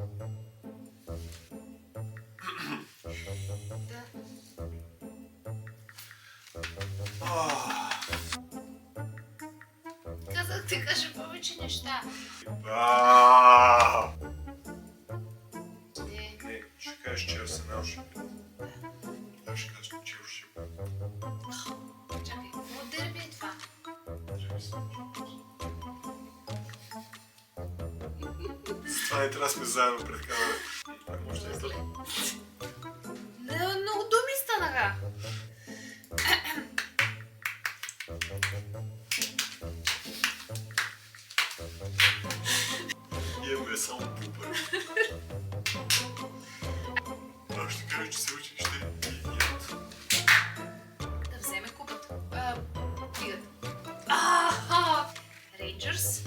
Да. Казах ти кажа повече неща. Не. Не, ще кажеш, че Арсенал ще бъде. Аз ще кажа, че Челси. Чакай, какво дерби е това? Това не трябва да сме заедно пред камера. Може да е Зле. това. Много думи станаха. Имаме само пупа. Аз ще кажа, че се училище и имат. Да вземе купата. Лигата. Рейнджърс.